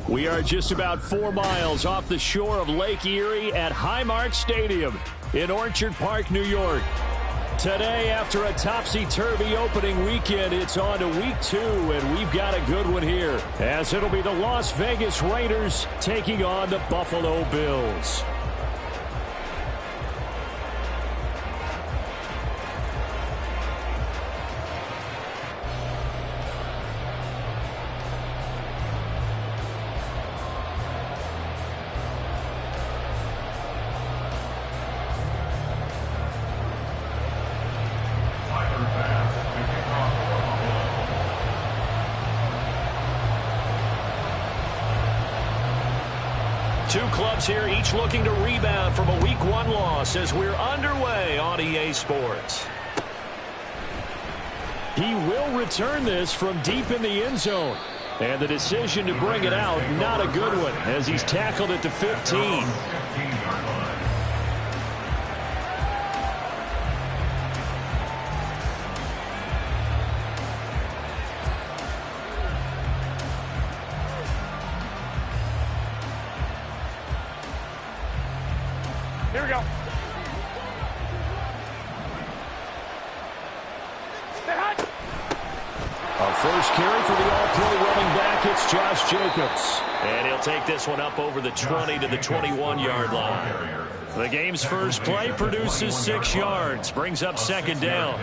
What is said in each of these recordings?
We are just about 4 miles off the shore of Lake Erie at Highmark Stadium in Orchard Park, New York. Today, after a topsy-turvy opening weekend, it's on to week 2, and we've got a good one here, as it'll be the Las Vegas Raiders taking on the Buffalo Bills. Two clubs here, each looking to rebound from a Week 1 loss as we're underway on EA Sports. He will return this from deep in the end zone. And the decision to bring it out, not a good one, as he's tackled at the 15. Here we go. Our first carry for the all-pro running back, it's Josh Jacobs. And he'll take this one up over the 20 to the 21-yard line. The game's first play produces 6 yards, brings up second down.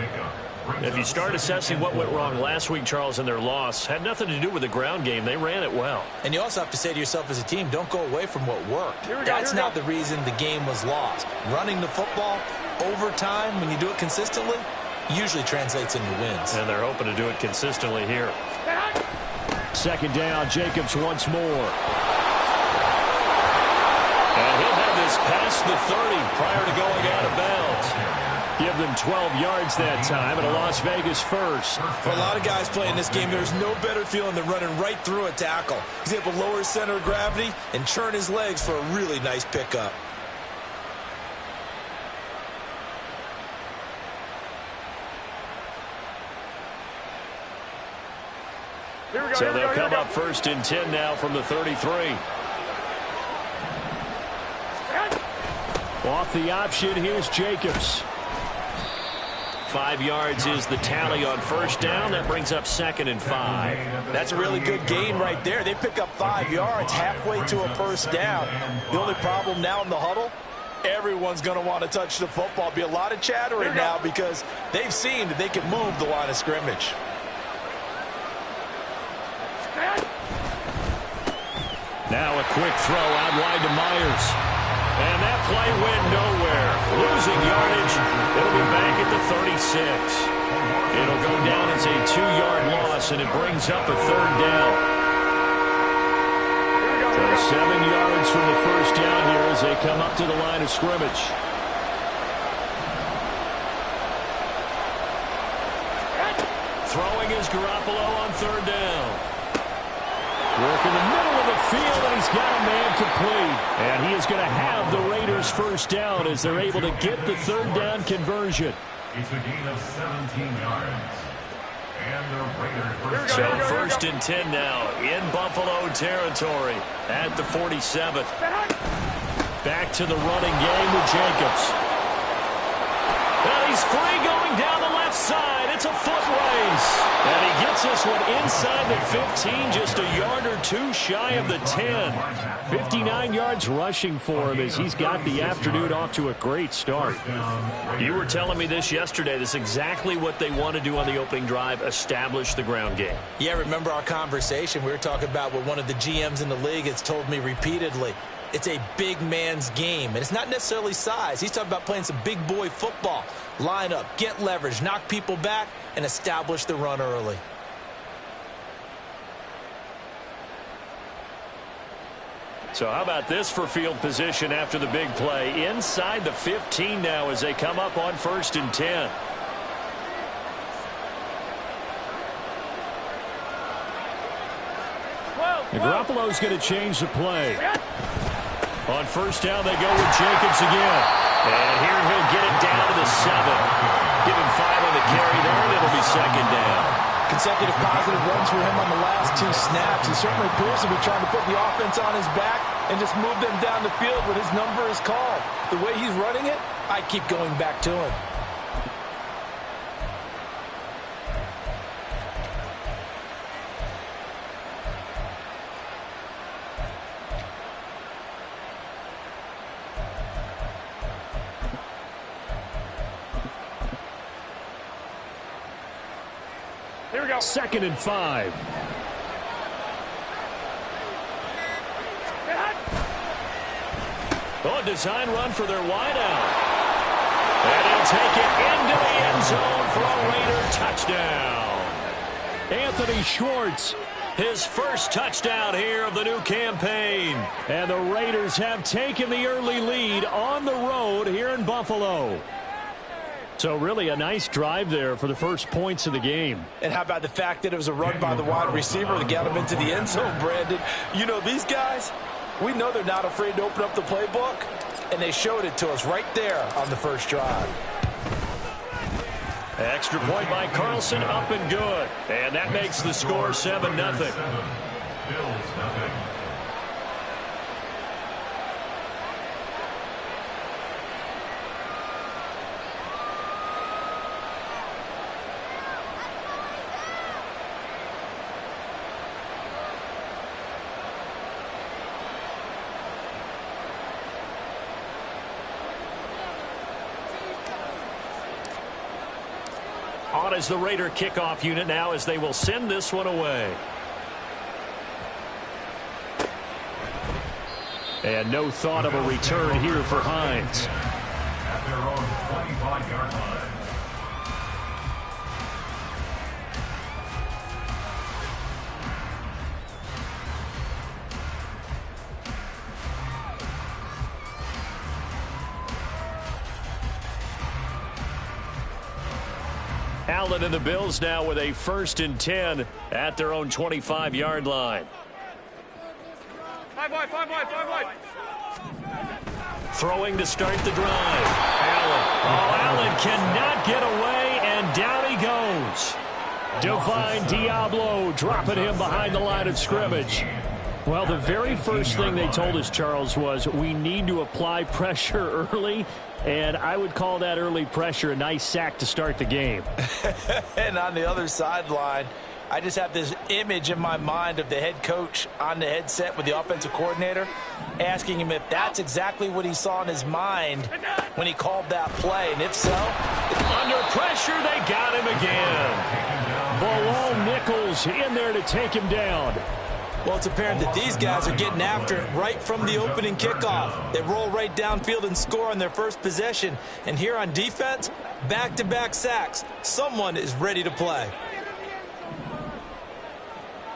If you start assessing what went wrong last week, Charles, in their loss, had nothing to do with the ground game. They ran it well. And you also have to say to yourself as a team, don't go away from what worked. That's not the reason the game was lost. Running the football over time, when you do it consistently, usually translates into wins. And they're hoping to do it consistently here. Second down, Jacobs once more. And he'll have this past the 30 prior to going out of bounds. Give them 12 yards that time and a Las Vegas first. For a lot of guys playing this game, there's no better feeling than running right through a tackle. He's able to lower his center of gravity and churn his legs for a really nice pickup. So they'll come up first and 10 now from the 33. Off the option, here's Jacobs. 5 yards is the tally on first down. That brings up second and 5. That's a really good gain right there. They pick up 5 yards halfway to a first down. The only problem now in the huddle, everyone's going to want to touch the football. Be a lot of chattering now because they've seen that they can move the line of scrimmage. Now a quick throw out wide to Myers. And that play went nowhere. Losing yardage. It'll be back at the 36. It'll go down as a 2-yard loss, and it brings up a third down. So 7 yards from the first down here as they come up to the line of scrimmage. Throwing is Garoppolo on third down. Work in the middle of the field, and he's got a man complete. And he is going to have the Raiders first down as they're able to get the third down conversion. It's a gain of 17 yards. And the Raiders So first and 10 now in Buffalo territory at the 47. Back to the running game with Jacobs. And he's free going down the left side. It's a foot race. And he gets this one inside the 15, just a yard or two shy of the 10. 59 yards rushing for him as he's got the afternoon off to a great start. You were telling me this yesterday. This is exactly what they want to do on the opening drive, establish the ground game. Yeah, remember our conversation? We were talking about what one of the GMs in the league has told me repeatedly. It's a big man's game, and it's not necessarily size. He's talking about playing some big boy football. Line up, get leverage, knock people back, and establish the run early. So how about this for field position after the big play? Inside the 15 now as they come up on first and 10. And Garoppolo's going to change the play. On first down, they go with Jacobs again. And here he'll get it down to the 7. Give him 5 on the carry there, and it'll be second down. Consecutive positive runs for him on the last 2 snaps. He certainly appears to be trying to put the offense on his back and just move them down the field when his number is called. The way he's running it, I keep going back to him. Here we go. 2nd and 5. Oh, a design run for their wideout. And he'll take it into the end zone for a Raider touchdown. Anthony Schwartz, his first touchdown here of the new campaign. And the Raiders have taken the early lead on the road here in Buffalo. So really a nice drive there for the first points of the game. And how about the fact that it was a run by the wide receiver that got him into the end zone, Brandon? You know, these guys, we know they're not afraid to open up the playbook, and they showed it to us right there on the first drive. Extra point by Carlson, up and good. And that makes the score 7-0. Bills, nothing. On as the Raider kickoff unit now as they will send this one away. And no thought of a return here for Hines. At their own 25-yard line. Allen and the Bills now with a 1st and 10 at their own 25-yard line. Five wide. Throwing to start the drive. Allen cannot get away, and down he goes. Divine Diablo dropping him behind the line of scrimmage. Well, the very first thing they told us, Charles, was we need to apply pressure early, and I would call that early pressure a nice sack to start the game. And on the other sideline, I just have this image in my mind of the head coach on the headset with the offensive coordinator asking him if that's exactly what he saw in his mind when he called that play. And if so, under pressure, they got him again. Bilal Nichols in there to take him down. Well, it's apparent that these guys are getting after it right from the opening kickoff. They roll right downfield and score on their first possession. And here on defense, back-to-back sacks. Someone is ready to play.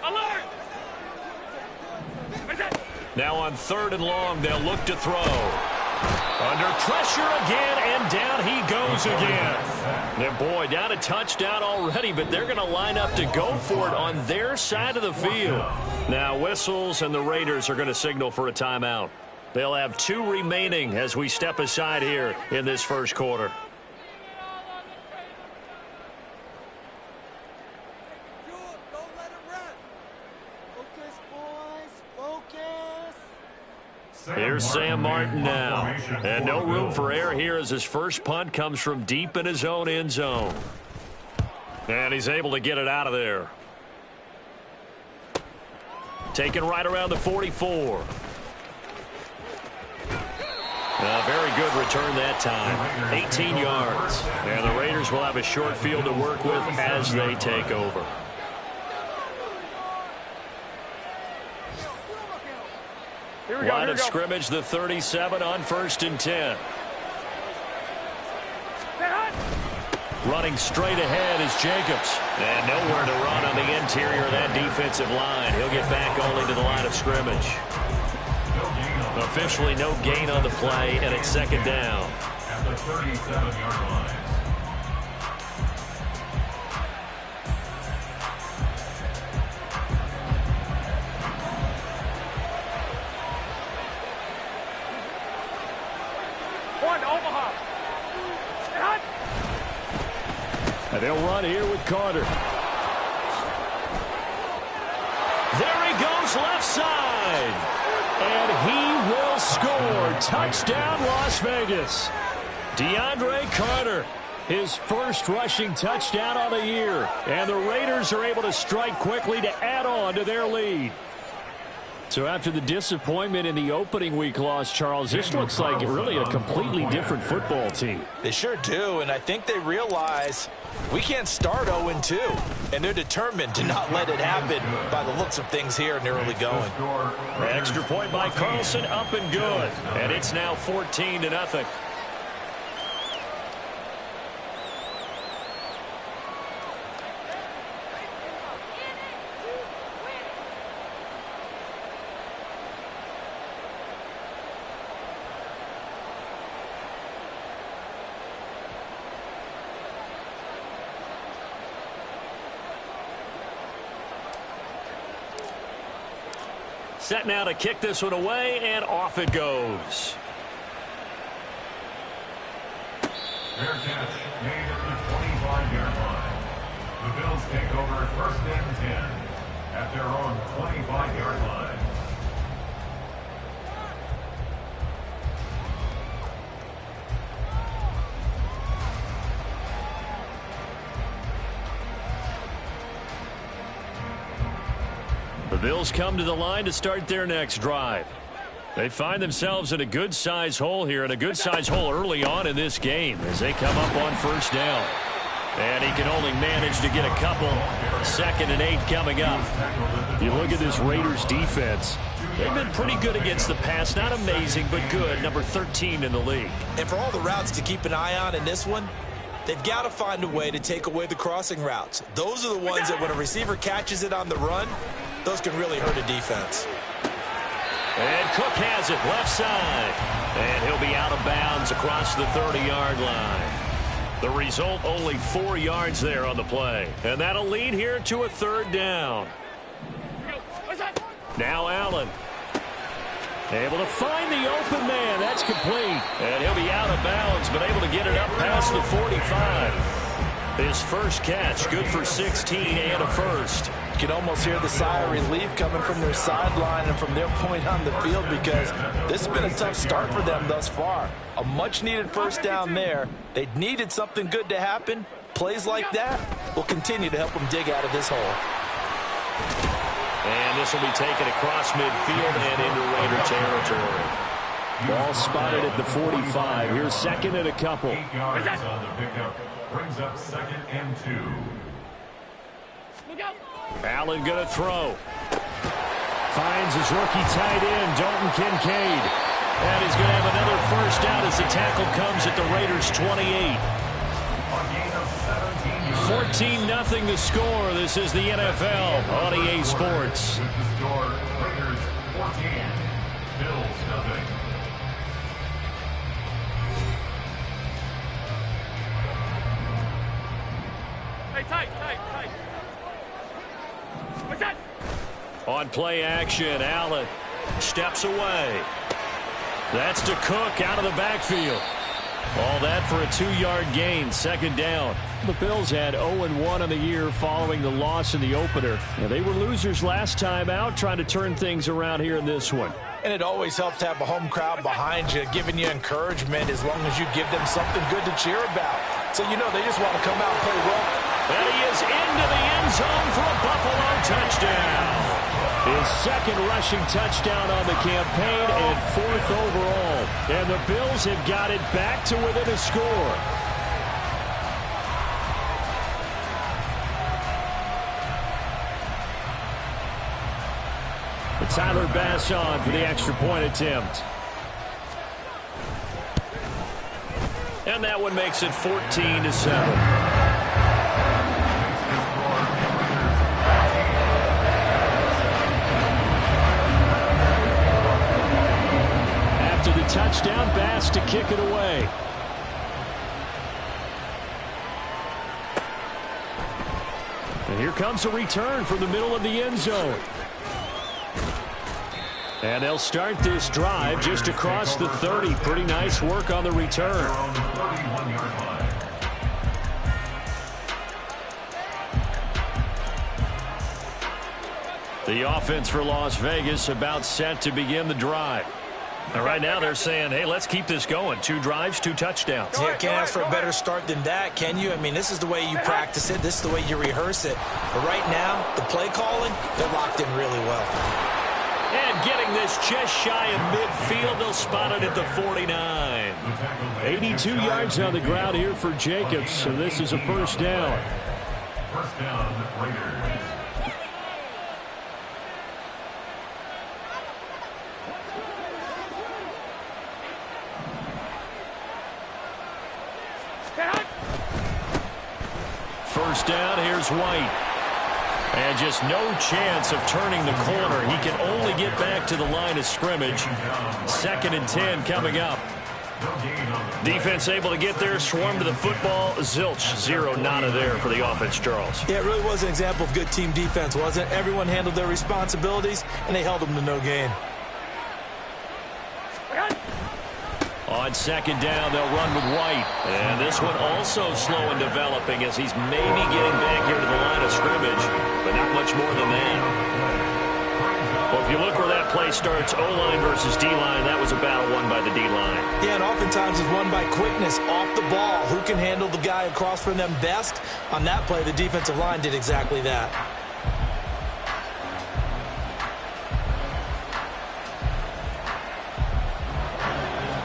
Alert! Now on 3rd and long, they'll look to throw. Under pressure again, and down he goes again. And boy, down a touchdown already, but they're going to line up to go for it on their side of the field. Now whistles, and the Raiders are going to signal for a timeout. They'll have 2 remaining as we step aside here in this first quarter. Here's Sam Martin now. And no room for error here as his first punt comes from deep in his own end zone. And he's able to get it out of there. Taken right around the 44. A very good return that time. 18 yards. And the Raiders will have a short field to work with as they take over. Line of scrimmage, the 37 on 1st and 10. Running straight ahead is Jacobs. And nowhere to run on the interior of that defensive line. He'll get back only to the line of scrimmage. Officially no gain on the play, and it's 2nd down. At the 37-yard line. And they'll run here with Carter. side. And he will score. Touchdown, Las Vegas. DeAndre Carter, his first rushing touchdown on the year. And the Raiders are able to strike quickly to add on to their lead. So after the disappointment in the opening week loss, Charles, this looks like really a completely different football team. They sure do, and I think they realize we can't start 0-2, and they're determined to not let it happen by the looks of things here in the early going. Extra point by Carlson, up and good. And it's now 14-0. Set now to kick this one away, and off it goes. Fair catch made at the 25-yard line. The Bills take over first and 10 at their own 25-yard line. The Bills come to the line to start their next drive. They find themselves in a good-size hole here, and a good-size hole early on in this game as they come up on first down. And he can only manage to get a couple. 2nd and 8 coming up. You look at this Raiders defense. They've been pretty good against the pass. Not amazing, but good. Number 13 in the league. And for all the routes to keep an eye on in this one, they've got to find a way to take away the crossing routes. Those are the ones that when a receiver catches it on the run, those can really hurt a defense. And Cook has it left side. And he'll be out of bounds across the 30-yard line. The result, only 4 yards there on the play. And that'll lead here to a 3rd down. Now Allen. Able to find the open man. That's complete. And he'll be out of bounds, but able to get it up past the 45. His first catch, good for 16 and a first. You can almost hear the sigh of relief coming from their sideline and from their point on the field because this has been a tough start for them thus far. A much-needed first down there. They needed something good to happen. Plays like that will continue to help them dig out of this hole. And this will be taken across midfield and into Raider territory. Ball spotted at the 45. Here's 2nd and a couple. 8 yards on the pickup. Brings up 2nd and 2. Allen going to throw. Finds his rookie tight end, Dalton Kincaid. And he's going to have another first down as the tackle comes at the Raiders' 28. 14-0 the score. This is the NFL on EA Sports. Raiders 14, Bills nothing. Hey, tight. What's that? On play action, Allen steps away. That's to Cook out of the backfield. All that for a 2-yard gain, 2nd down. The Bills had 0-1 on the year following the loss in the opener. Now, they were losers last time out, trying to turn things around here in this one. And it always helps to have a home crowd behind you, giving you encouragement as long as you give them something good to cheer about. So, you know, they just want to come out and play well. And he is into the end zone for a Buffalo touchdown. His 2nd rushing touchdown on the campaign and 4th overall. And the Bills have got it back to within a score. Tyler Bass on for the extra point attempt. And that one makes it 14-7. Touchdown, Bass to kick it away. And here comes a return from the middle of the end zone. And they'll start this drive just across the 30. Pretty nice work on the return. The offense for Las Vegas about set to begin the drive. And right now they're saying, hey, let's keep this going. 2 drives, 2 touchdowns. Yeah, can't ask for a better start than that, can you? I mean, this is the way you practice it. This is the way you rehearse it. But right now, the play calling, they're locked in really well. And getting this just shy of midfield, they'll spot it at the 49. 82 yards on the ground here for Jacobs, and this is a first down. First down, Raiders. First down, here's White. And just no chance of turning the corner. He can only get back to the line of scrimmage. 2nd and 10 coming up. Defense able to get there, swarm to the football. Zilch, 0 nada there for the offense, Charles. Yeah, it really was an example of good team defense, wasn't it? Everyone handled their responsibilities, and they held them to no gain. On 2nd down, they'll run with White. And this one also slow in developing as he's maybe getting back here to the line of scrimmage, but not much more than that. Well, if you look where that play starts, O-line versus D-line, that was a battle won by the D-line. Yeah, and oftentimes it's won by quickness off the ball. Who can handle the guy across from them best? On that play, the defensive line did exactly that.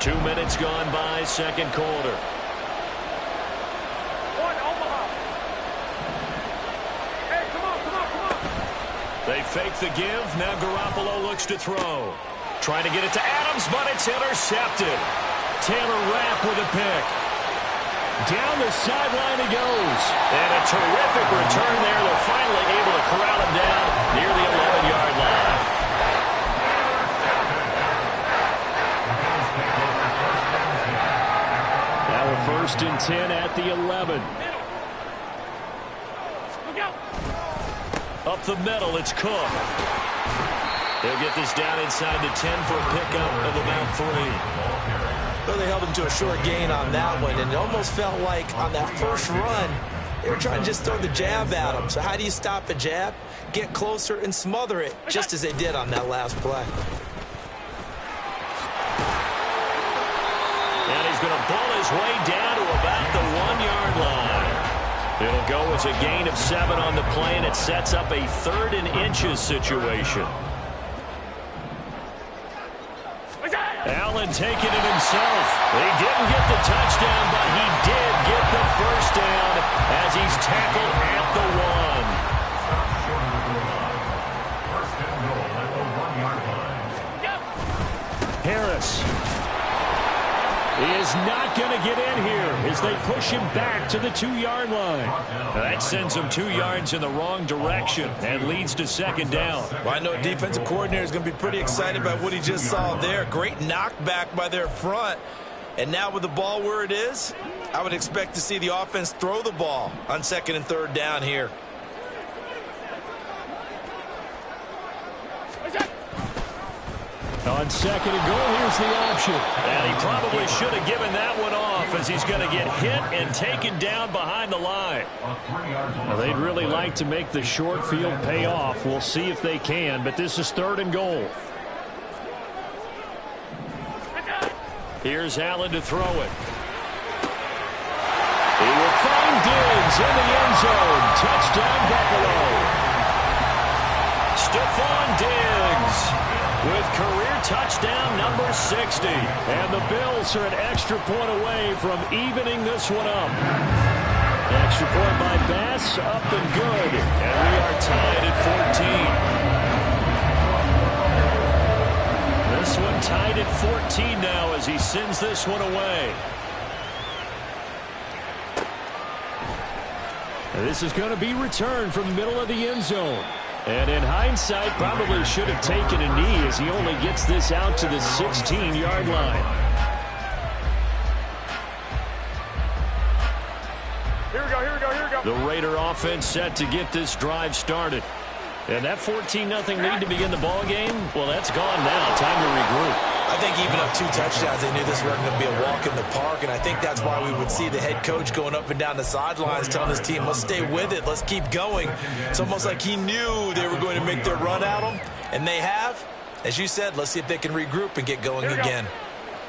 Two minutes gone by, second quarter. They fake the give. Now Garoppolo looks to throw. Trying to get it to Adams, but it's intercepted. Taylor Rapp with a pick. Down the sideline he goes. And a terrific return there. They're finally able to corral him down near the 11-yard line. Now a 1st and 10 at the 11. Up the middle, it's Cook. They'll get this down inside the 10 for a pickup of about 3. Well, they held him to a short gain on that one, and it almost felt like on that first run, they were trying to just throw the jab at him. So how do you stop a jab? Get closer and smother it, just as they did on that last play. And he's going to pull his way down to about the 1-yard line. It'll go as a gain of 7 on the play, and it sets up a 3rd and inches situation. Allen taking it himself. He didn't get the touchdown, but he did get the first down as he's tackled at the 1. Harris. He is not going to get in here as they push him back to the 2-yard line. That sends him 2 yards in the wrong direction and leads to 2nd down. Well, I know defensive coordinator is going to be pretty excited about what he just saw there. Great knockback by their front. And now with the ball where it is, I would expect to see the offense throw the ball on 2nd and 3rd down here. On 2nd and goal, here's the option. And he probably should have given that one off as he's going to get hit and taken down behind the line. Now, they'd really like to make the short field pay off. We'll see if they can, but this is 3rd and goal. Here's Allen to throw it. He will find Diggs in the end zone. Touchdown, Buffalo. Stephon Diggs with career touchdown number 60. And the Bills are an extra point away from evening this one up. Extra point by Bass, up and good. And we are tied at 14. This one tied at 14 now as he sends this one away. And this is going to be returned from the middle of the end zone. And in hindsight, probably should have taken a knee as he only gets this out to the 16-yard line. Here we go. The Raider offense set to get this drive started. And that 14-0 lead to begin the ball game, well, that's gone now. Time to regroup. I think even up 2 touchdowns, they knew this wasn't going to be a walk in the park, and I think that's why we would see the head coach going up and down the sidelines telling his team, let's stay with it, let's keep going. It's almost like he knew they were going to make their run at him, and they have. As you said, let's see if they can regroup and get going again.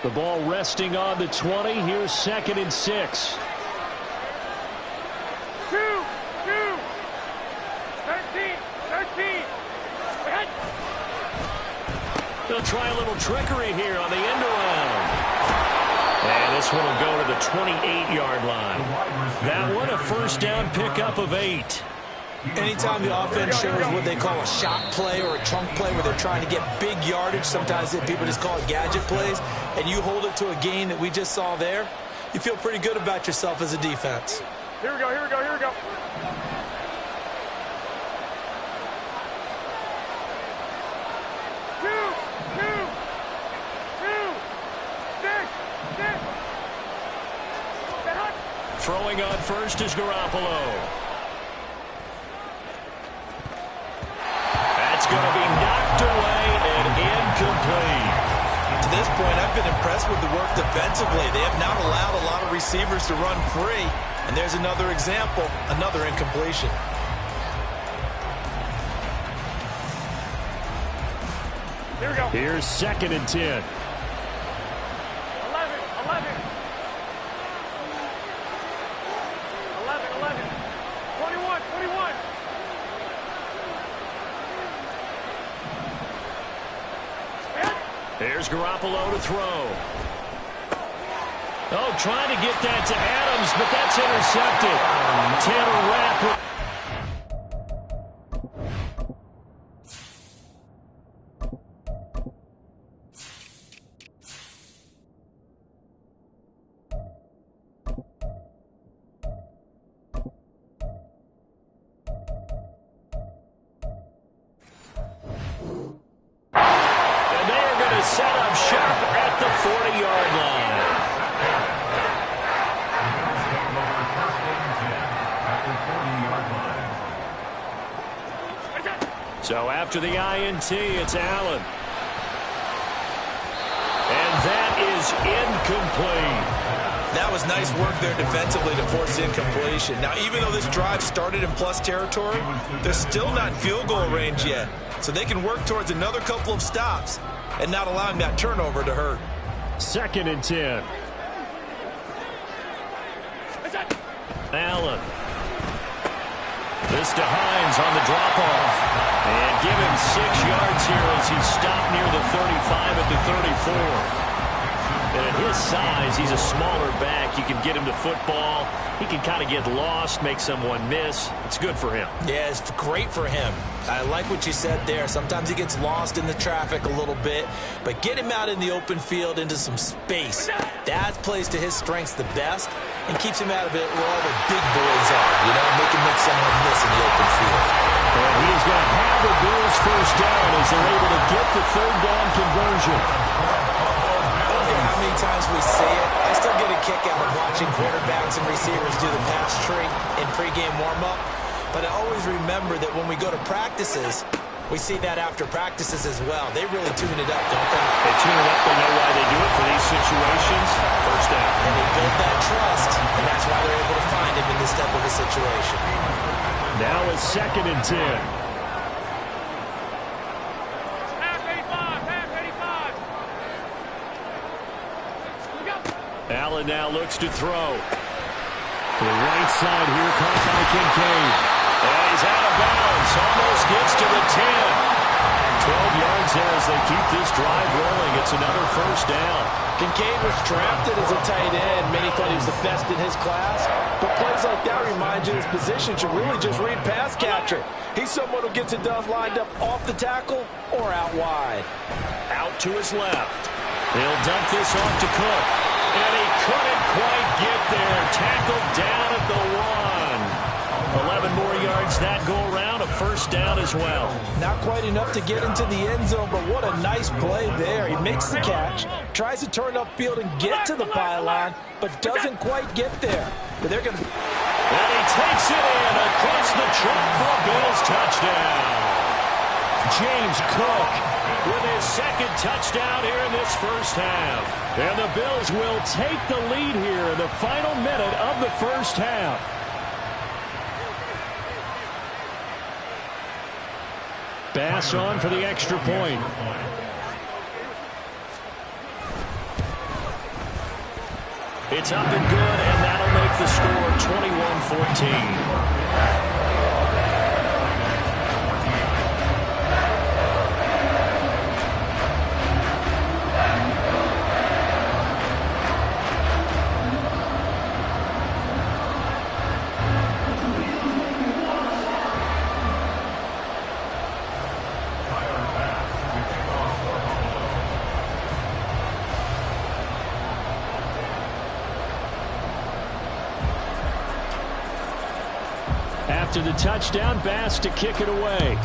The ball resting on the 20. Here's 2nd and 6. 2, 13. They'll try a little trickery here on the end around. And this one will go to the 28-yard line. That one a first down pickup of 8. Anytime the offense shows what they call a shot play or a chunk play where they're trying to get big yardage, sometimes people just call it gadget plays, and you hold it to a gain that we just saw there, you feel pretty good about yourself as a defense. Here we go. 2, 6. Throwing on first is Garoppolo. That's going to be knocked away and incomplete. To this point, I've been impressed with the work defensively. They have not allowed a lot of receivers to run free. And there's another example, another incompletion. Here we go. Here's 2nd and 10. 11. 21. There's Garoppolo to throw. Oh, trying to get that to Adams, but that's intercepted. Taylor Rapp. And they are going to set up shop at the 40-yard line. So after the INT, it's Allen. And that is incomplete. That was nice work there defensively to force incompletion. Now, even though this drive started in plus territory, they're still not in field goal range yet. So they can work towards another couple of stops and not allowing that turnover to hurt. 2nd and 10. Allen. This to Hines on the drop-off. And give him 6 yards here as he's stopped near the 35 at the 34. And at his size, he's a smaller back. You can get him to football. He can kind of get lost, make someone miss. It's good for him. Yeah, it's great for him. I like what you said there. Sometimes he gets lost in the traffic a little bit, but get him out in the open field into some space. That plays to his strengths the best and keeps him out of it where all the big boys are, make him make someone miss in the open field. And he's going to have the Bills first down as they're able to get the 3rd down conversion. How many times we see it, I still get a kick out of watching quarterbacks and receivers do the pass tree in pregame warm-up. But I always remember that when we go to practices, we see that after practices as well. They really tune it up, don't they? They tune it up. They know why they do it for these situations. First down. And they build that trust, and that's why they're able to find him in this type of a situation. Now it's 2nd and 10. Allen now looks to throw. To the right side here, caught by Kincaid. And he's out of bounds. Almost gets to the 10. 12 yards there as they keep this drive rolling. It's another first down. Kincaid was drafted as a tight end. Many thought he was the best in his class. But plays like that remind you his position should really just read pass catcher. He's someone who gets it done lined up off the tackle or out wide. Out to his left. They'll dump this off to Cook. And he couldn't quite get there. Tackled down at the 1. 11 more yards that go around. A first down as well. Not quite enough to get into the end zone, but what a nice play there. He makes the catch, tries to turn upfield and get to the byline, but doesn't quite get there. But they're going to... And he takes it in across the track for a Bills touchdown. James Cook with his second touchdown here in this first half. And the Bills will take the lead here in the final minute of the first half. Bass on for the extra point. It's up and good, and that'll make the score 21-14. After the touchdown, Bass to kick it away.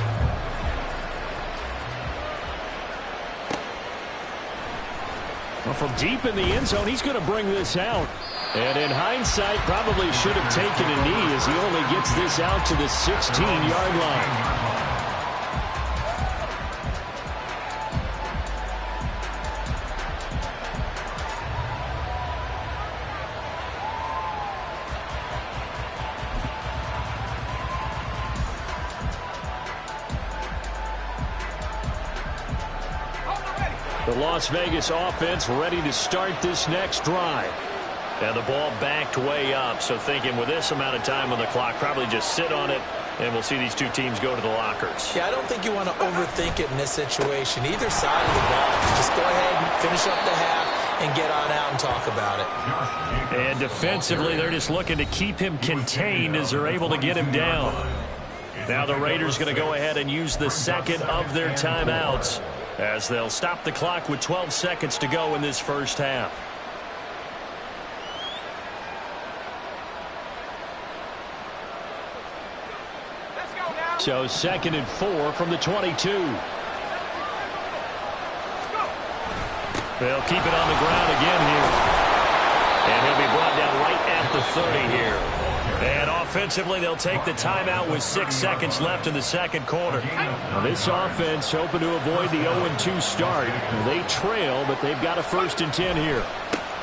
Well, from deep in the end zone, he's going to bring this out. And in hindsight, probably should have taken a knee as he only gets this out to the 16-yard line. The Las Vegas offense ready to start this next drive. And the ball backed way up, so thinking with this amount of time on the clock, probably just sit on it, and we'll see these two teams go to the lockers. Yeah, I don't think you want to overthink it in this situation. Either side of the ball, just go ahead and finish up the half and get on out and talk about it. And defensively, they're just looking to keep him contained as they're able to get him down. Now the Raiders going to go ahead and use the second of their timeouts, as they'll stop the clock with 12 seconds to go in this first half. So 2nd and 4 from the 22. They'll keep it on the ground again here. And he'll be brought down right at the 30 here. And offensively, they'll take the timeout with 6 seconds left in the second quarter. Now this offense hoping to avoid the 0-2 start. They trail, but they've got a 1st and 10 here.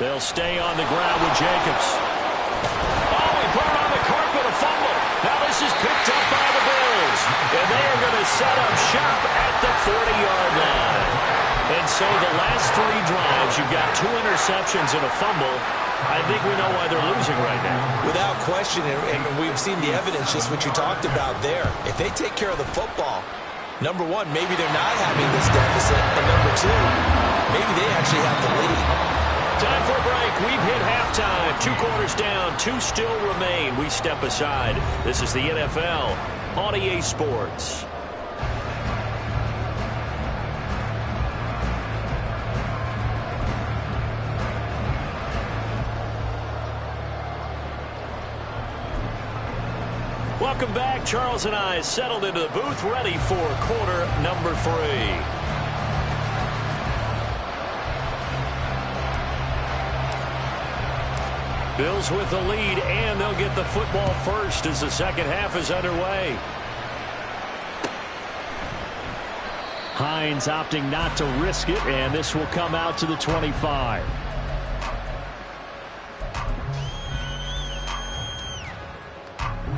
They'll stay on the ground with Jacobs. Oh, he put it on the carpet, a fumble. Now this is picked up by the Bills. And they are going to set up shop at the 40-yard line. And so the last 3 drives, you've got 2 interceptions and a fumble. I think we know why they're losing right now. Without question, and we've seen the evidence, just what you talked about there. If they take care of the football, number one, maybe they're not having this deficit. And number 2, maybe they actually have the lead. Time for a break. We've hit halftime. 2 quarters down. 2 still remain. We step aside. This is the NFL on EA Sports. Welcome back. Charles and I settled into the booth, ready for quarter number 3. Bills with the lead, and they'll get the football first as the second half is underway. Hines opting not to risk it, and this will come out to the 25.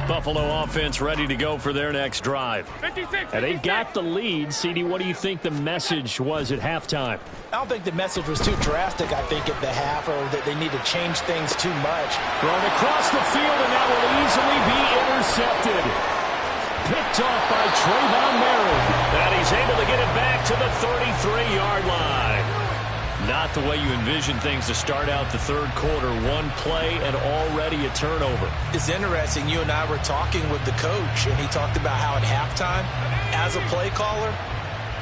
Buffalo offense ready to go for their next drive. 56, And they've got the lead. CD, what do you think the message was at halftime? I don't think the message was too drastic, I think, at the half, or that they need to change things too much. Thrown across the field, and that will easily be intercepted. Picked off by Trayvon Merritt. And he's able to get it back to the 33-yard line. Not the way you envision things to start out the third quarter. 1 play and already a turnover. It's interesting. You and I were talking with the coach, and he talked about how at halftime, as a play caller,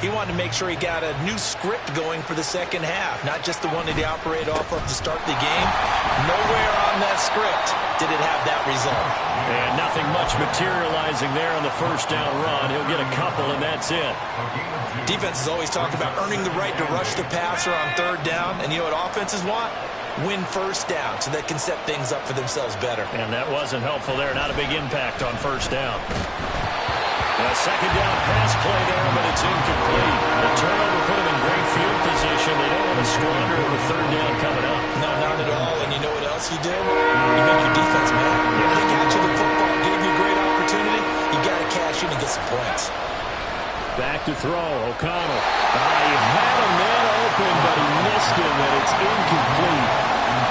he wanted to make sure he got a new script going for the second half, not just the one that he operated off of to start the game. Nowhere on that script did it have that result. And nothing much materializing there on the first down run. He'll get a couple, and that's it. Defenses always talk about earning the right to rush the passer on third down, and you know what offenses want? Win first down so they can set things up for themselves better. And that wasn't helpful there. Not a big impact on first down. And A second down pass play there, but it's incomplete. The turnover put them in great field position. They don't want to squander with third down coming up. No, not at all. And you know what else you did? You make your defense mad. They got you the football, gave you a great opportunity. You got to cash in and get some points. Back to throw, O'Connell. He had a man open, but he missed him, and it's incomplete.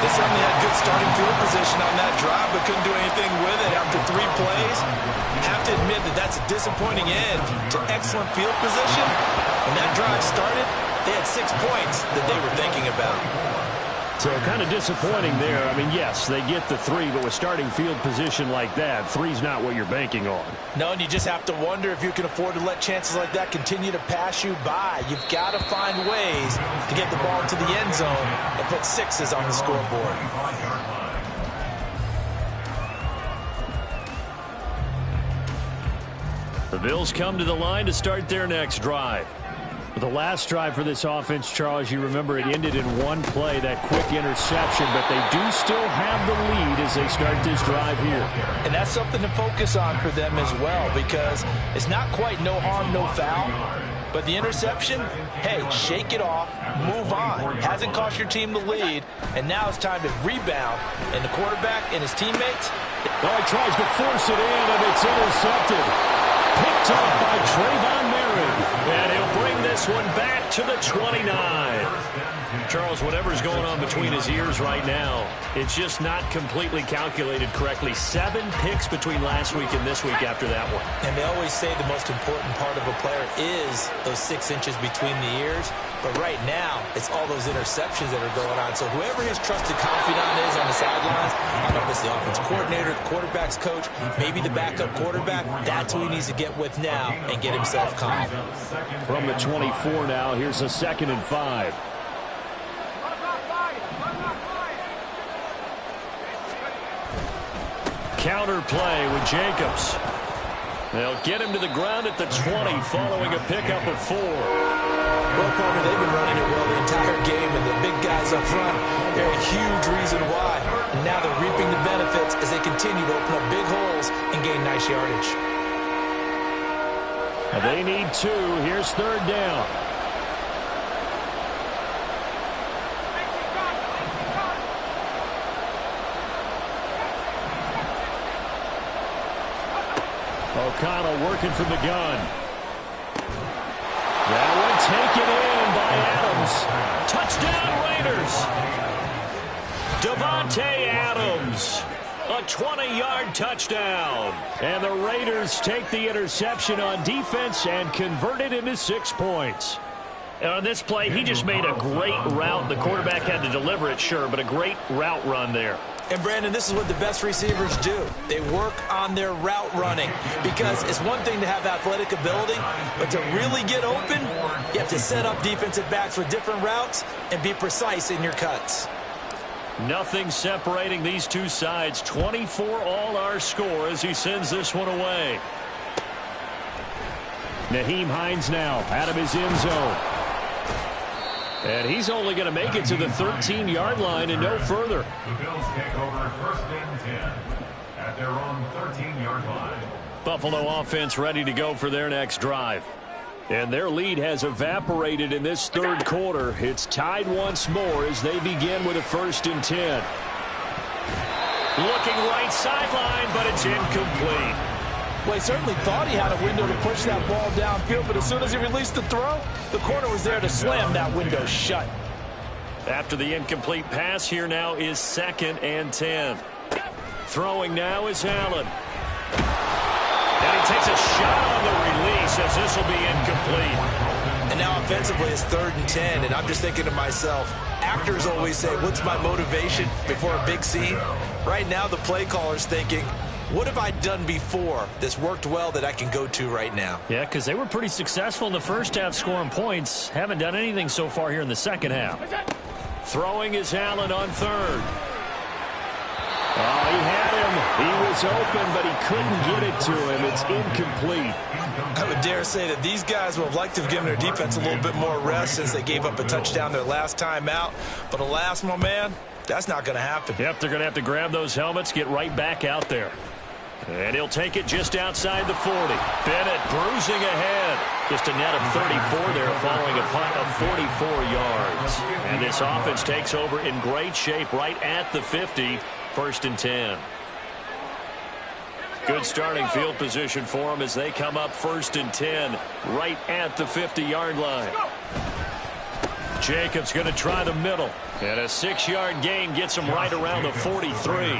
They certainly had good starting field position on that drive, but couldn't do anything with it after 3 plays. Have to admit that that's a disappointing end to excellent field position. When that drive started, they had 6 points that they were thinking about. So kind of disappointing there. I mean, yes, they get the 3, but with starting field position like that, 3's not what you're banking on. No, and you just have to wonder if you can afford to let chances like that continue to pass you by. You've got to find ways to get the ball into the end zone and put 6s on the scoreboard. The Bills come to the line to start their next drive. The last drive for this offense, Charles, you remember it ended in 1 play, that quick interception, but they do still have the lead as they start this drive here. And that's something to focus on for them as well, because it's not quite no harm, no foul. But the interception, hey, shake it off, move on. Hasn't cost your team the lead, and now it's time to rebound. And the quarterback and his teammates. Oh, he tries to force it in, and it's intercepted. Picked up by Trayvon Merritt. And he'll bring this one back to the 29. Charles, whatever's going on between his ears right now, it's just not completely calculated correctly. 7 picks between last week and this week after that one. And they always say the most important part of a player is those 6 inches between the ears. But right now, it's all those interceptions that are going on. So whoever his trusted confidant is on the sidelines, I don't know if it's the offensive coordinator, the quarterback's coach, maybe the backup quarterback, that's who he needs to get with now and get himself calm. From the 24 now, here's a 2nd and 5. Counter play with Jacobs. They'll get him to the ground at the 20 following a pickup of 4. Well, partner, they've been running it well the entire game, and the big guys up front, they're a huge reason why. And now they're reaping the benefits as they continue to open up big holes and gain nice yardage. They need 2. Here's 3rd down. O'Connell working from the gun. That one taken in by Adams. Touchdown Raiders. Devontae Adams. A 20-yard touchdown. And the Raiders take the interception on defense and convert it into 6 points. And on this play, he just made a great route. The quarterback had to deliver it, sure, but a great route run there. And, Brandon, this is what the best receivers do. They work on their route running, because it's one thing to have athletic ability, but to really get open, you have to set up defensive backs with different routes and be precise in your cuts. Nothing separating these two sides. 24 all our score as he sends this one away. Nyheim Hines now out of his end zone. And he's only going to make it to the 13-yard line and no further. The Bills take over 1st and 10 at their own 13-yard line. Buffalo offense ready to go for their next drive. And their lead has evaporated in this 3rd quarter. It's tied once more as they begin with a 1st and 10. Looking right sideline, but it's incomplete. Well, he certainly thought he had a window to push that ball downfield, but as soon as he released the throw, the corner was there to slam that window shut. After the incomplete pass, here now is 2nd and 10. Throwing now is Allen. And he takes a shot on the release as this will be incomplete. And now offensively it's 3rd and 10, and I'm just thinking to myself, actors always say, what's my motivation before a big scene? Right now the play caller's thinking, what have I done before that's worked well that I can go to right now? Yeah, because they were pretty successful in the first half scoring points. Haven't done anything so far here in the second half. Throwing is Allen on 3rd. Oh, he had him. He was open, but he couldn't get it to him. It's incomplete. I would dare say that these guys would have liked to have given their defense a little bit more rest since they gave up a touchdown their last time out. But alas, my man, that's not going to happen. Yep, they're going to have to grab those helmets, get right back out there. And he'll take it just outside the 40. Bennett bruising ahead. Just a net of 34 there following a punt of 44 yards. And this offense takes over in great shape right at the 50, 1st and 10. Good starting field position for them as they come up 1st and 10 right at the 50-yard line. Jacobs going to try the middle. And a 6-yard gain gets him right around the 43.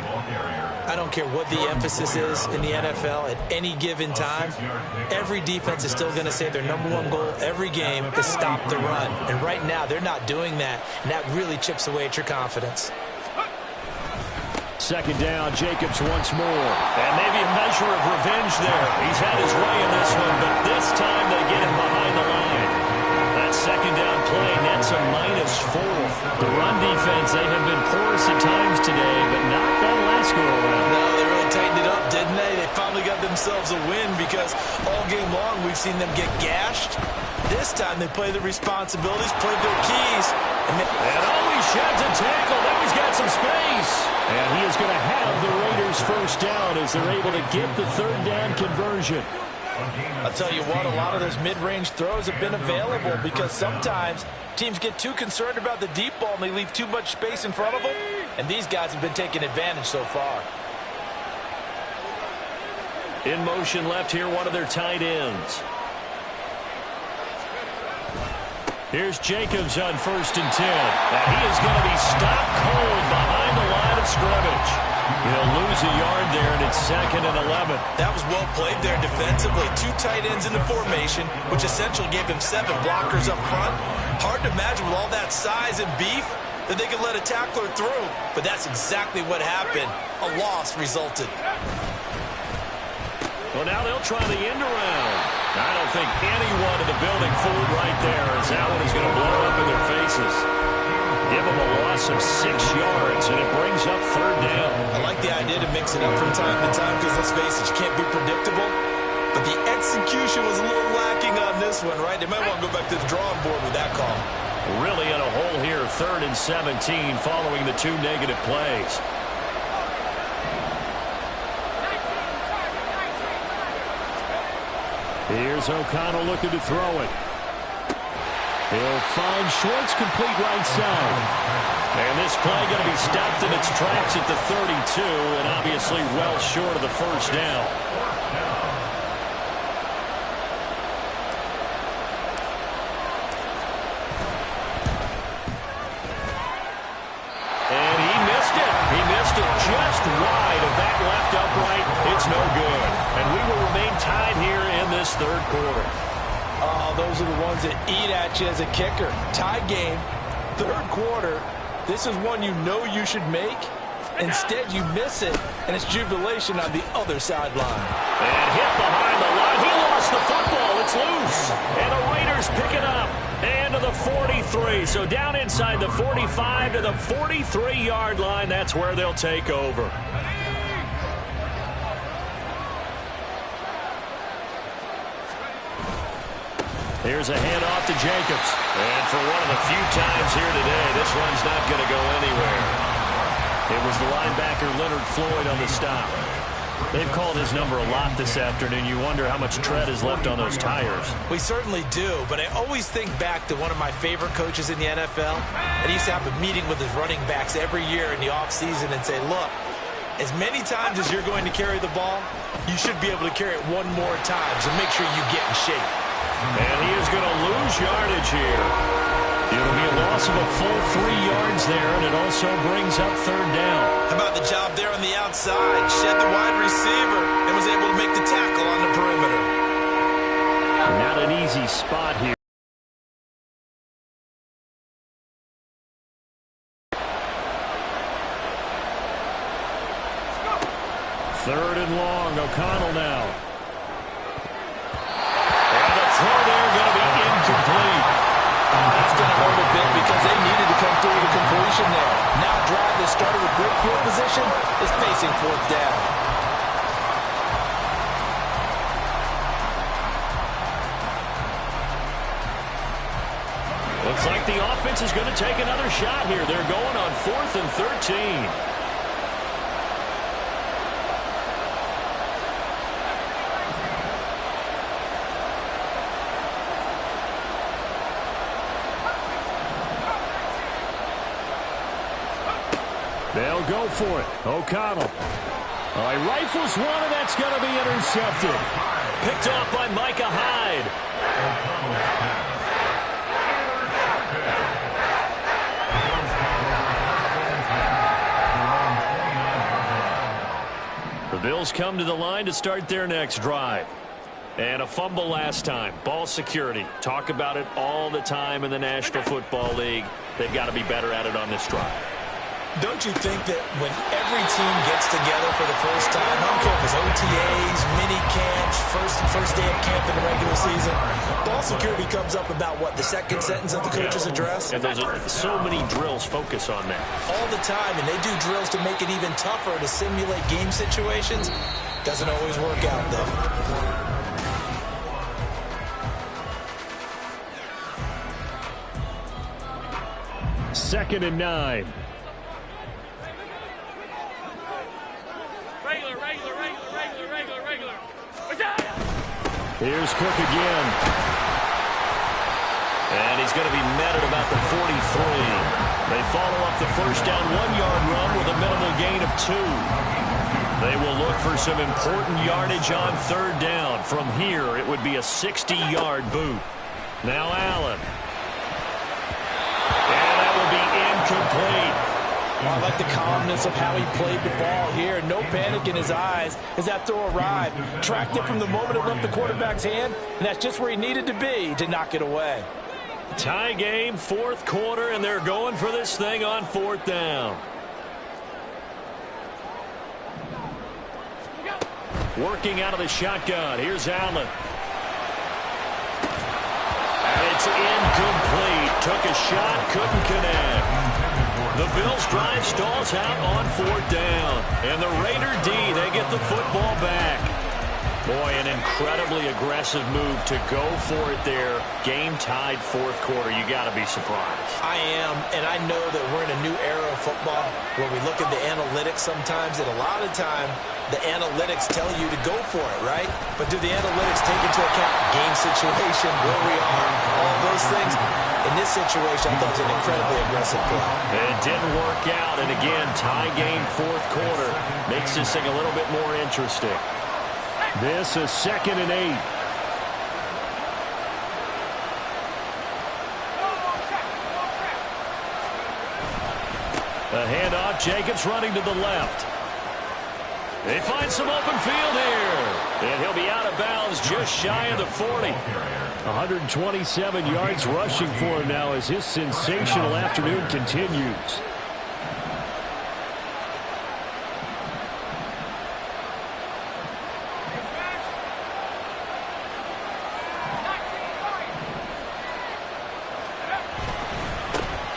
I don't care what the emphasis is in the NFL at any given time. Every defense is still going to say their #1 goal every game is stop the run. And right now, they're not doing that, and that really chips away at your confidence. 2nd down, Jacobs once more. And maybe a measure of revenge there. He's had his way in this one, but this time they get him behind the line. That 2nd down play nets a -4. The run defense, they have been porous at times today, but not that last go-around. No, they really tightened it up, didn't they? They finally got themselves a win because all game long we've seen them get gashed. This time they play their responsibilities, played their keys. And he sheds a tackle. Now he's got some space. And he is going to have the Raiders 1st down as they're able to get the 3rd down conversion. I'll tell you what, a lot of those mid-range throws have been available because sometimes teams get too concerned about the deep ball and they leave too much space in front of them. And these guys have been taking advantage so far. In motion left here, one of their tight ends. Here's Jacobs on 1st and 10. And he is going to be stopped cold behind the line of scrimmage. He'll lose a yard there, and it's 2nd and 11. That was well played there defensively. 2 tight ends in the formation, which essentially gave him 7 blockers up front. Hard to imagine with all that size and beef that they could let a tackler through. But that's exactly what happened. A loss resulted. Well, now they'll try the end around. I don't think anyone in the building fooled right there, as that one is going to blow up in their faces. Give them a loss of 6 yards, and it brings up 3rd down. I like the idea to mix it up from time to time because, let's face it, you can't be predictable. But the execution was a little lacking on this one, right? They might want to go back to the drawing board with that call. Really in a hole here, 3rd and 17 following the 2 negative plays. Here's O'Connell looking to throw it. He'll find Schwartz complete right side. And this play going to be stopped in its tracks at the 32, and obviously well short of the 1st down. And he missed it. He missed it just wide of that left upright. It's no good. And we will remain tied here in this 3rd quarter. Oh, those are the ones that eat at you as a kicker. Tie game, 3rd quarter. This is one you know you should make. Instead, you miss it, and it's jubilation on the other sideline. And hit behind the line. He lost the football. It's loose. And the Raiders pick it up. And to the 43. So down inside the 45 to the 43-yard line. That's where they'll take over. Here's a handoff to Jacobs. And for one of the few times here today, this run's not going to go anywhere. It was the linebacker Leonard Floyd on the stop. They've called his number a lot this afternoon. You wonder how much tread is left on those tires. We certainly do, but I always think back to one of my favorite coaches in the NFL. And he used to have a meeting with his running backs every year in the offseason and say, look, as many times as you're going to carry the ball, you should be able to carry it one more time, so make sure you get in shape. And he is going to lose yardage here. It'll be a loss of a full 3 yards there, and it also brings up 3rd down. How about the job there on the outside? Shed the wide receiver and was able to make the tackle on the perimeter. Not an easy spot here. Third and long, O'Connell now. And the throw there going to be incomplete. That's going to hurt a bit because they needed to come through with a completion there. Now a drive that started with great field position is facing 4th down. Looks like the offense is going to take another shot here. They're going on 4th and 13. They'll go for it. O'Connell. All right, rifles one, and that's going to be intercepted. Picked off by Micah Hyde. The Bills come to the line to start their next drive. And a fumble last time. Ball security. Talk about it all the time in the National Football League. They've got to be better at it on this drive. Don't you think that when every team gets together for the first time, I don't care if it's OTAs, mini camps, first day of camp in the regular season, ball security comes up about, what, the second sentence of the coach's address? And those are so many drills focus on that. All the time, and they do drills to make it even tougher to simulate game situations. Doesn't always work out, though. Second and 9. Regular. Here's Cook again. And he's going to be met at about the 43. They follow up the first down 1-yard run with a minimal gain of 2. They will look for some important yardage on third down. From here, it would be a 60-yard boot. Now Allen. And that will be incomplete. Well, I like the calmness of how he played the ball here. No panic in his eyes as that throw arrived. Tracked it from the moment it left the quarterback's hand, and that's just where he needed to be to knock it away. Tie game, fourth quarter, and they're going for this thing on fourth down. Working out of the shotgun. Here's Allen. And it's incomplete. Took a shot, couldn't connect. The Bills drive stalls out on fourth down. And the Raider D, they get the football back. Boy, an incredibly aggressive move to go for it there. Game tied fourth quarter. You got to be surprised. I am, and I know that we're in a new era of football where we look at the analytics sometimes, and a lot of time the analytics tell you to go for it, right? But do the analytics take into account game situation, where we are, all those things? In this situation, I thought it was an incredibly aggressive play. It didn't work out, and again, tie game fourth quarter makes this thing a little bit more interesting. This is 2nd and 8. A handoff. Jacobs running to the left. They find some open field here. And he'll be out of bounds just shy of the 40. 127 yards rushing for him now as his sensational afternoon continues.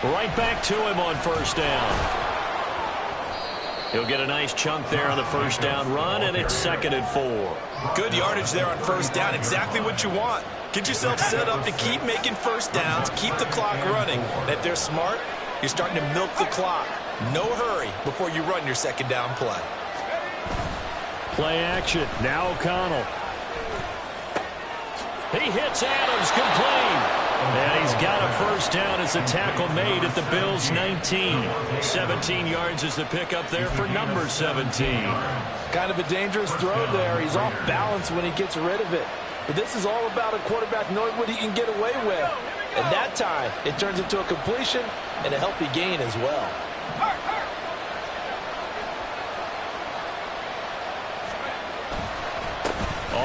Right back to him on first down. He'll get a nice chunk there on the first down run, and it's 2nd and 4. Good yardage there on first down. Exactly what you want. Get yourself set up to keep making first downs, keep the clock running. And if they're smart, you're starting to milk the clock. No hurry before you run your second down play. Play action. Now O'Connell. He hits Adams, complete. And he's got a first down as the tackle made at the Bills' 19. 17 yards is the pickup there for number 17. Kind of a dangerous throw there. He's off balance when he gets rid of it. But this is all about a quarterback knowing what he can get away with. And that time, it turns into a completion and a healthy gain as well.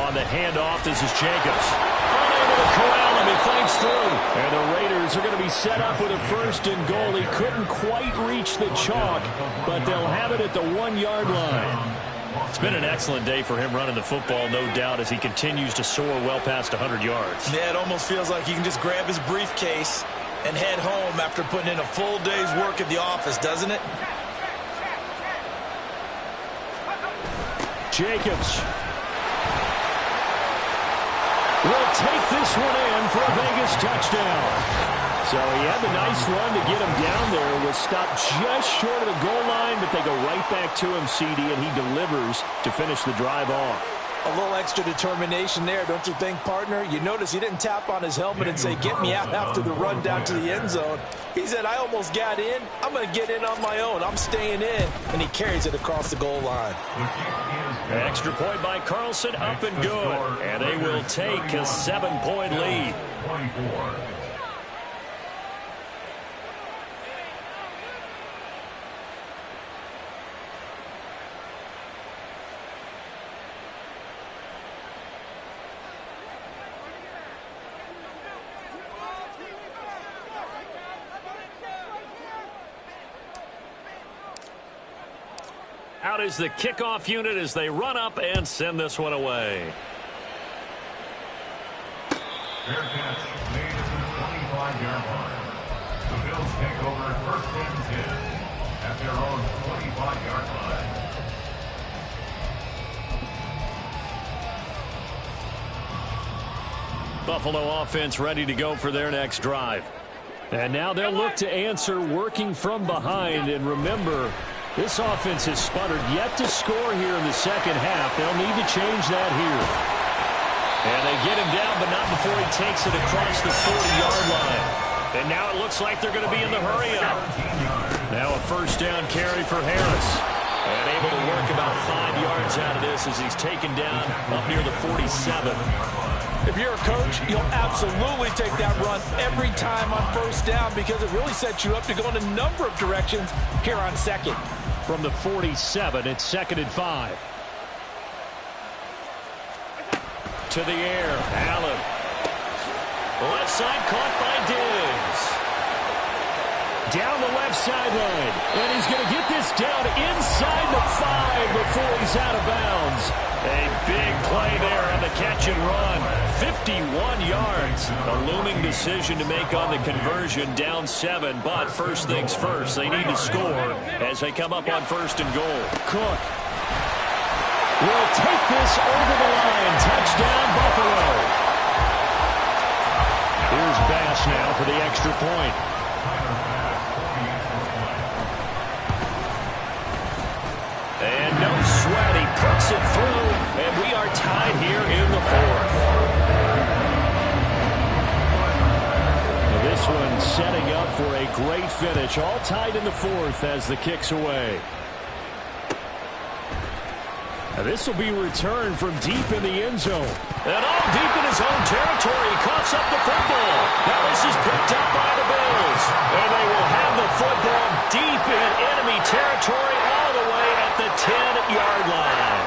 On the handoff, this is Jacobs. Unable to corral him, he fights through. And the Raiders are going to be set up with a 1st and goal. He couldn't quite reach the chalk, but they'll have it at the 1-yard line. It's been an excellent day for him running the football, no doubt, as he continues to soar well past 100 yards. Yeah, it almost feels like he can just grab his briefcase and head home after putting in a full day's work at the office, doesn't it? Jacobs will take this one in for a Vegas touchdown. So he had the nice run to get him down there. Was stopped just short of the goal line, but they go right back to him, CD, and he delivers to finish the drive off. A little extra determination there, don't you think, partner? You notice he didn't tap on his helmet and say, get me out after the run down to the end zone. He said, I almost got in. I'm going to get in on my own. I'm staying in. And he carries it across the goal line. Extra point by Carlson, up and good. And they will take a 7-point lead. 24. Out is the kickoff unit as they run up and send this one away. Fair catch made at the 25-yard line. The Bills take over first and 10 at their own 25-yard line. Buffalo offense ready to go for their next drive. And now they'll look to answer working from behind. And remember, this offense has sputtered yet to score here in the second half. They'll need to change that here. And they get him down, but not before he takes it across the 40-yard line. And now it looks like they're going to be in the hurry-up. Now a first down carry for Harris. And able to work about 5 yards out of this as he's taken down up near the 47. If you're a coach, you'll absolutely take that run every time on first down because it really sets you up to go in a number of directions here on second. From the 47, it's 2nd and 5. To the air, Allen. Left side caught by Diggs. Down the left sideline. And he's going to get this down inside the 5 before he's out of bounds. A big play there on the catch and run. 51 yards. A looming decision to make on the conversion, down 7. But first things first, they need to score as they come up on 1st and goal. Cook will take this over the line. Touchdown, Buffalo. Here's Bass now for the extra point. And no sweat, he puts it through, and we are tied here in the 4th. Now this one setting up for a great finish, all tied in the 4th as the kick's away. Now this will be returned from deep in the end zone. And all deep in his own territory, he coughs up the football. Now this is picked up by the Bills. And they will have the football deep in enemy territory all the way at the 10-yard line.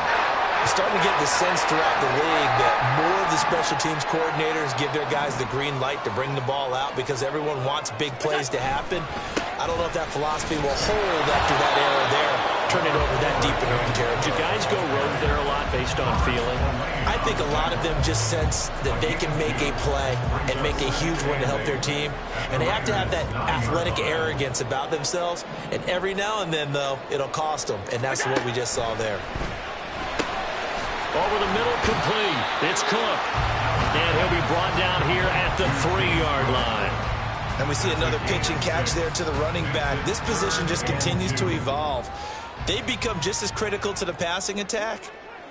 You're starting to get the sense throughout the league that more of the special teams coordinators give their guys the green light to bring the ball out because everyone wants big plays to happen. I don't know if that philosophy will hold after that error there. Turn it over that deep in their own territory. Do guys go rogue there a lot based on feeling? I think a lot of them just sense that they can make a play and make a huge one to help their team. And they have to have that athletic arrogance about themselves. And every now and then, though, it'll cost them. And that's what we just saw there. Over the middle, complete. It's Cook. And he'll be brought down here at the 3-yard line. And we see another pitch and catch there to the running back. This position just continues to evolve. They become just as critical to the passing attack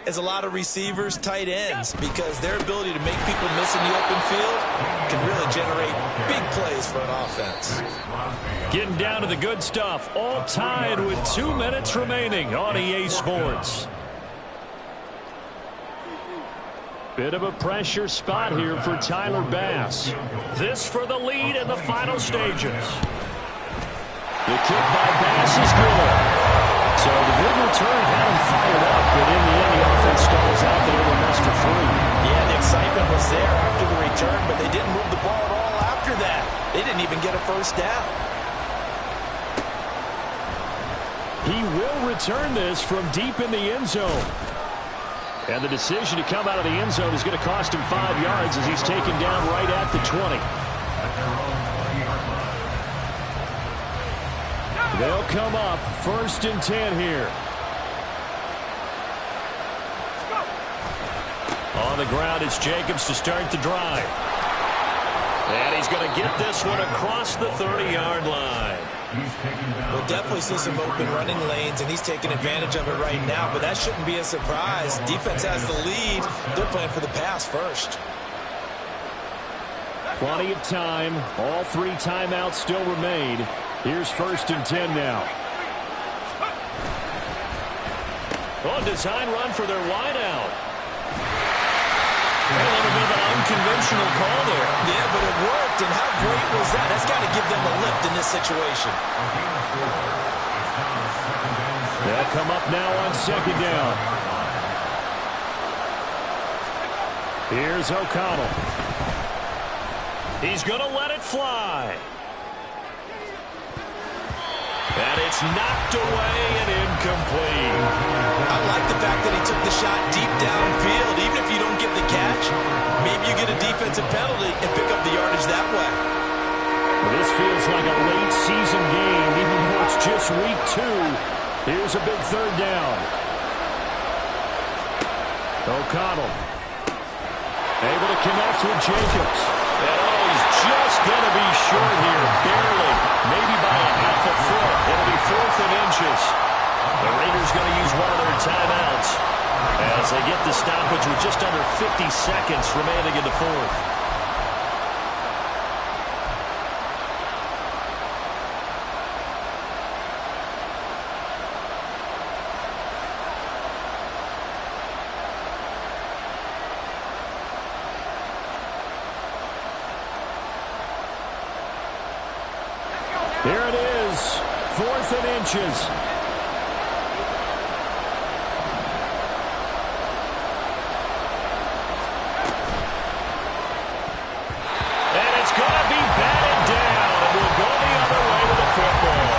as a lot of receivers, tight ends, because their ability to make people miss in the open field can really generate big plays for an offense. Getting down to the good stuff, all tied with 2 minutes remaining on EA Sports. Bit of a pressure spot here for Tyler Bass. This for the lead in the final stages. The kick by Bass is good. So the big return had him fired up, but in the end the offense stalls out there with Mr. 3. Yeah, the excitement was there after the return, but they didn't move the ball at all after that. They didn't even get a first down. He will return this from deep in the end zone. And the decision to come out of the end zone is going to cost him 5 yards as he's taken down right at the 20. They'll come up 1st and 10 here. On the ground, it's Jacobs to start the drive. And he's going to get this one across the 30-yard line. He's taking down. We'll definitely see some open running lanes, and he's taking advantage of it right now, but that shouldn't be a surprise. Defense has the lead. They're playing for the pass first. Plenty of time. All 3 timeouts still remain. Here's 1st and 10 now. Oh, design run for their wideout. A little bit of an unconventional call there. Yeah, but it worked, and how great was that? That's got to give them a lift in this situation. They'll come up now on 2nd down. Here's O'Connell. He's going to let it fly. And it's knocked away and incomplete. I like the fact that he took the shot deep downfield. Even if you don't get the catch, maybe you get a defensive penalty and pick up the yardage that way. Well, this feels like a late season game, even though it's just week 2. Here's a big 3rd down. O'Connell able to connect with Jacobs. And he's just going to be short here, barely, maybe by a half a foot. It'll be 4th and inches. The Raiders going to use one of their timeouts as they get the stoppage with just under 50 seconds remaining in the 4th. Here it is, 4th and inches. And it's going to be batted down, and we'll go the other way with the football.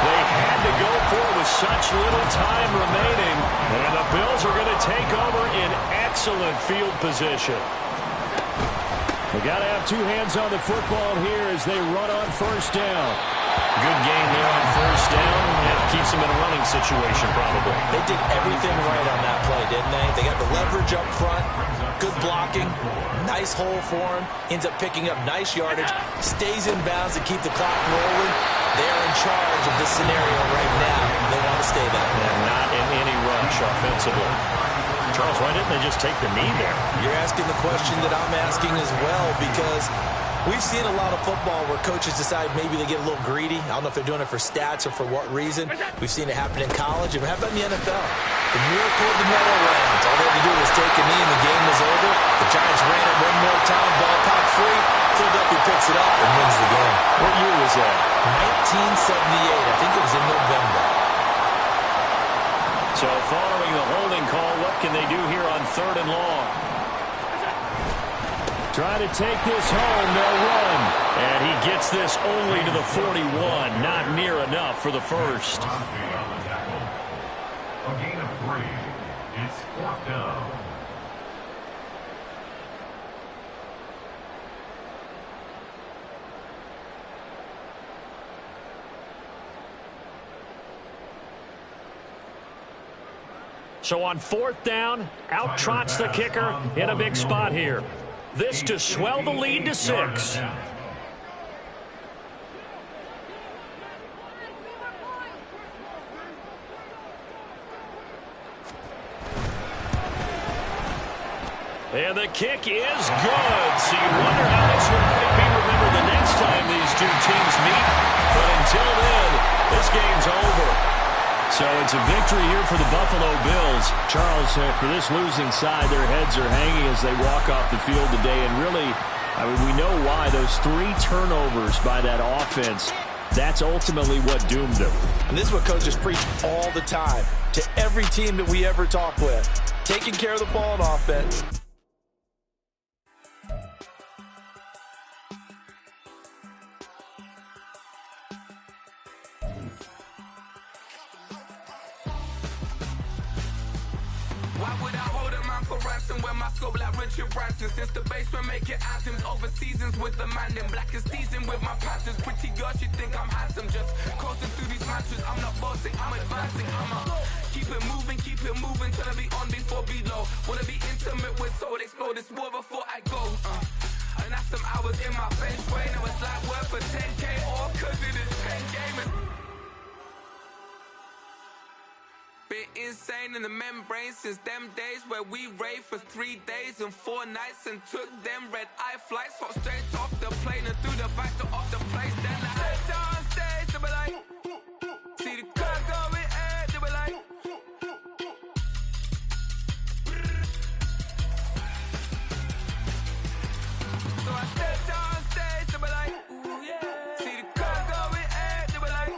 They had to go for it with such little time remaining, and the Bills are going to take over in excellent field position. They got to have 2 hands on the football here as they run on 1st down. Good game there on 1st down. And it keeps them in a running situation, probably. They did everything right on that play, didn't they? They got the leverage up front, good blocking, nice hole for him, ends up picking up nice yardage, stays in bounds to keep the clock rolling. They are in charge of this scenario right now. They want to stay that way. And not in any rush offensively. Charles, why didn't they just take the knee there? You're asking the question that I'm asking as well, because we've seen a lot of football where coaches decide maybe they get a little greedy. I don't know if they're doing it for stats or for what reason. We've seen it happen in college. And how about in the NFL? The miracle of the Meadowlands. All they had to do was take a knee and the game was over. The Giants ran it one more time. Ball popped free. Philadelphia picks it up and wins the game. What year was that? 1978. I think it was in November. So following the holding call, what can they do here on 3rd and long? Try to take this home, they'll run. And he gets this only to the 41. Not near enough for the 1st. A gain of 3. It's 4th down. So on 4th down, out trots the kicker in a big spot here. This to swell the lead to 6. And the kick is good. So you wonder how this one might be remembered the next time these 2 teams meet. But until then, this game's over. So it's a victory here for the Buffalo Bills. Charles, for this losing side, their heads are hanging as they walk off the field today. And really, I mean, we know why. Those 3 turnovers by that offense, that's ultimately what doomed them. And this is what coaches preach all the time to every team that we ever talk with. Taking care of the ball on offense. Why would I hold a man for ransom when my scope like Richard Branson? Since the basement making anthems over seasons with the man in black is seasoned with my patterns. Pretty girl, she think I'm handsome. Just coasting through these mantras. I'm not bossing, I'm advancing. I'ma keep it moving, trying to be on before below. Wanna be intimate with soul, explore this war before I go. burn out some hours in my bench way. Now it's like work for 10K, all cause it is 10 gamers. Been insane in the membrane since them days where we raved for 3 days and 4 nights and took them red-eye flights. Hot straight off the plane and through the back door of the place. Then I stepped on stage, they were like, see the crowd going air, they were like, so I stepped on stage, they were like, ooh yeah. See the crowd going air, they were like,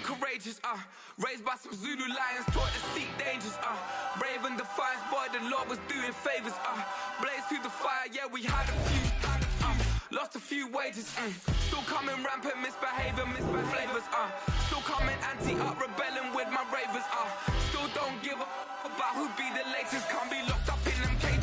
courageous, raised by some Zulu lions, taught to seek dangers, brave and defiant, boy, the Lord was doing favors, blaze through the fire, yeah, we had a few, lost a few wages, still coming rampant, misbehaving, flavors, still coming anti-up, rebelling with my ravers, still don't give a about who be the latest, can't be locked up in them cages.